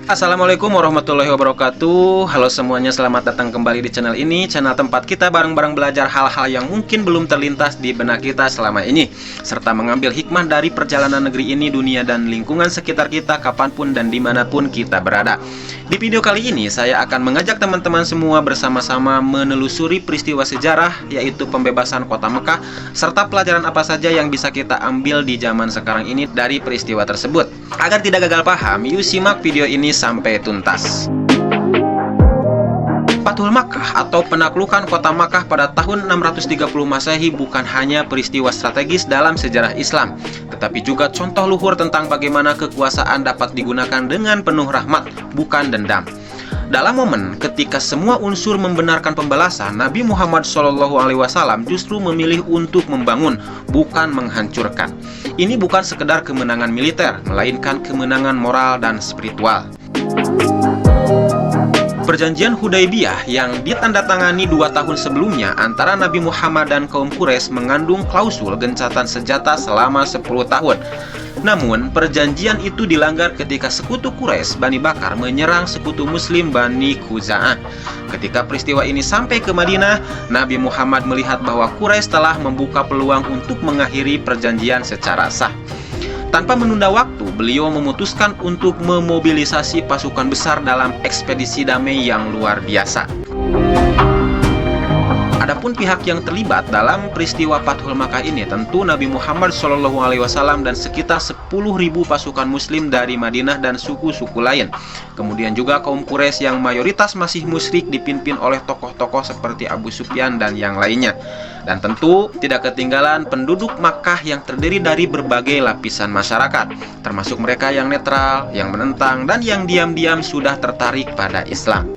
Assalamualaikum warahmatullahi wabarakatuh. Halo semuanya, selamat datang kembali di channel ini, channel tempat kita bareng-bareng belajar hal-hal yang mungkin belum terlintas di benak kita selama ini, serta mengambil hikmah dari perjalanan negeri ini, dunia, dan lingkungan sekitar kita kapanpun dan dimanapun kita berada. Di video kali ini saya akan mengajak teman-teman semua bersama-sama menelusuri peristiwa sejarah, yaitu pembebasan kota Mekah, serta pelajaran apa saja yang bisa kita ambil di zaman sekarang ini dari peristiwa tersebut. Agar tidak gagal paham, yuk simak video ini sampai tuntas. Fathul Makkah atau penaklukan kota Makkah pada tahun 630 Masehi bukan hanya peristiwa strategis dalam sejarah Islam, tetapi juga contoh luhur tentang bagaimana kekuasaan dapat digunakan dengan penuh rahmat, bukan dendam. Dalam momen ketika semua unsur membenarkan pembalasan, Nabi Muhammad SAW justru memilih untuk membangun, bukan menghancurkan. Ini bukan sekedar kemenangan militer, melainkan kemenangan moral dan spiritual. Perjanjian Hudaybiyah yang ditandatangani 2 tahun sebelumnya antara Nabi Muhammad dan kaum Quraisy mengandung klausul gencatan senjata selama 10 tahun. Namun, perjanjian itu dilanggar ketika sekutu Quraisy Bani Bakar menyerang sekutu Muslim Bani Khuza'ah. Ketika peristiwa ini sampai ke Madinah, Nabi Muhammad melihat bahwa Quraisy telah membuka peluang untuk mengakhiri perjanjian secara sah. Tanpa menunda waktu, beliau memutuskan untuk memobilisasi pasukan besar dalam ekspedisi damai yang luar biasa. Adapun pihak yang terlibat dalam peristiwa Fathul Makkah ini tentu Nabi Muhammad SAW dan sekitar 10.000 pasukan muslim dari Madinah dan suku-suku lain. Kemudian juga kaum Quraisy yang mayoritas masih musyrik dipimpin oleh tokoh-tokoh seperti Abu Sufyan dan yang lainnya. Dan tentu tidak ketinggalan penduduk Makkah yang terdiri dari berbagai lapisan masyarakat, termasuk mereka yang netral, yang menentang, dan yang diam-diam sudah tertarik pada Islam.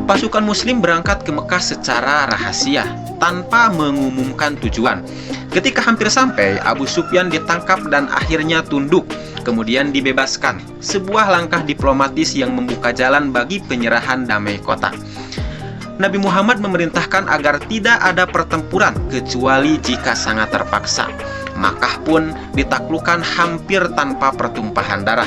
Pasukan muslim berangkat ke Mekah secara rahasia, tanpa mengumumkan tujuan. Ketika hampir sampai, Abu Sufyan ditangkap dan akhirnya tunduk, kemudian dibebaskan. Sebuah langkah diplomatis yang membuka jalan bagi penyerahan damai kota. Nabi Muhammad memerintahkan agar tidak ada pertempuran kecuali jika sangat terpaksa. Makkah pun ditaklukkan hampir tanpa pertumpahan darah.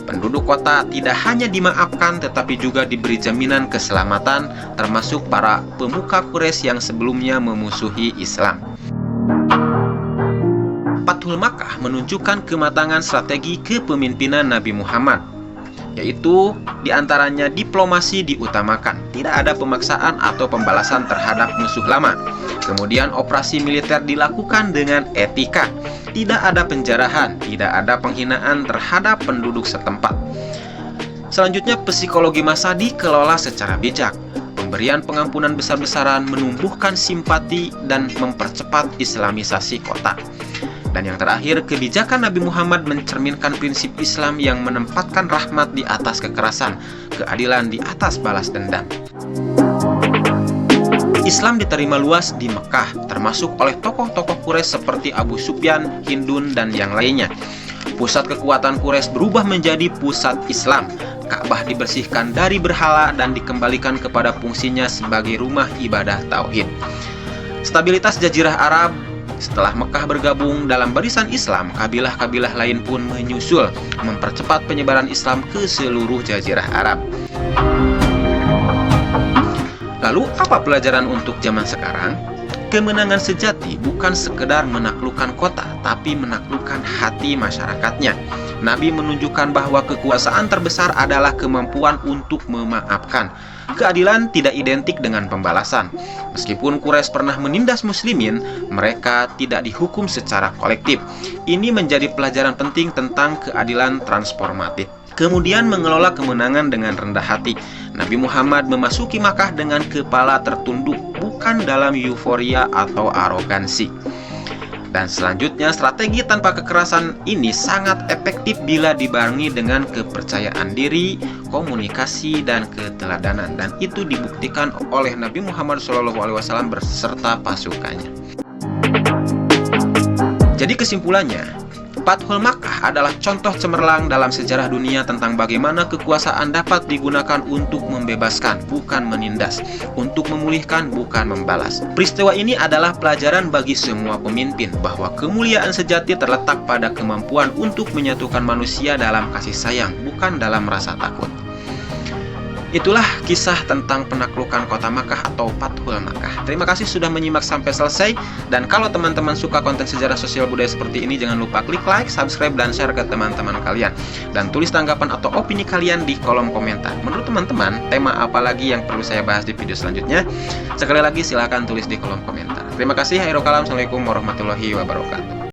Penduduk kota tidak hanya dimaafkan tetapi juga diberi jaminan keselamatan, termasuk para pemuka Quraisy yang sebelumnya memusuhi Islam. Fathul Makkah menunjukkan kematangan strategi kepemimpinan Nabi Muhammad, yaitu diantaranya diplomasi diutamakan, tidak ada pemaksaan atau pembalasan terhadap musuh lama. Kemudian operasi militer dilakukan dengan etika, tidak ada penjarahan, tidak ada penghinaan terhadap penduduk setempat. Selanjutnya, psikologi massa dikelola secara bijak. Pemberian pengampunan besar-besaran menumbuhkan simpati dan mempercepat islamisasi kota. Dan yang terakhir, kebijakan Nabi Muhammad mencerminkan prinsip Islam yang menempatkan rahmat di atas kekerasan, keadilan di atas balas dendam. Islam diterima luas di Mekah, termasuk oleh tokoh-tokoh Quraisy seperti Abu Sufyan, Hindun, dan yang lainnya. Pusat kekuatan Quraisy berubah menjadi pusat Islam. Ka'bah dibersihkan dari berhala dan dikembalikan kepada fungsinya sebagai rumah ibadah tauhid. Stabilitas Jazirah Arab. Setelah Mekah bergabung dalam barisan Islam, kabilah-kabilah lain pun menyusul, mempercepat penyebaran Islam ke seluruh Jazirah Arab. Lalu, apa pelajaran untuk zaman sekarang? Kemenangan sejati bukan sekedar menaklukkan kota, tapi menaklukkan hati masyarakatnya. Nabi menunjukkan bahwa kekuasaan terbesar adalah kemampuan untuk memaafkan. Keadilan tidak identik dengan pembalasan. Meskipun Quraisy pernah menindas muslimin, mereka tidak dihukum secara kolektif. Ini menjadi pelajaran penting tentang keadilan transformatif. Kemudian mengelola kemenangan dengan rendah hati. Nabi Muhammad memasuki Makkah dengan kepala tertunduk, bukan dalam euforia atau arogansi. Dan selanjutnya, strategi tanpa kekerasan ini sangat efektif bila dibarengi dengan kepercayaan diri, komunikasi, dan keteladanan. Dan itu dibuktikan oleh Nabi Muhammad SAW beserta pasukannya. Jadi kesimpulannya, Fathul Makkah adalah contoh cemerlang dalam sejarah dunia tentang bagaimana kekuasaan dapat digunakan untuk membebaskan, bukan menindas, untuk memulihkan, bukan membalas. Peristiwa ini adalah pelajaran bagi semua pemimpin bahwa kemuliaan sejati terletak pada kemampuan untuk menyatukan manusia dalam kasih sayang, bukan dalam rasa takut. Itulah kisah tentang penaklukan kota Makkah atau Fathul Makkah. Terima kasih sudah menyimak sampai selesai. Dan kalau teman-teman suka konten sejarah sosial budaya seperti ini, jangan lupa klik like, subscribe, dan share ke teman-teman kalian. Dan tulis tanggapan atau opini kalian di kolom komentar. Menurut teman-teman, tema apa lagi yang perlu saya bahas di video selanjutnya? Sekali lagi silahkan tulis di kolom komentar. Terima kasih. Assalamualaikum warahmatullahi wabarakatuh.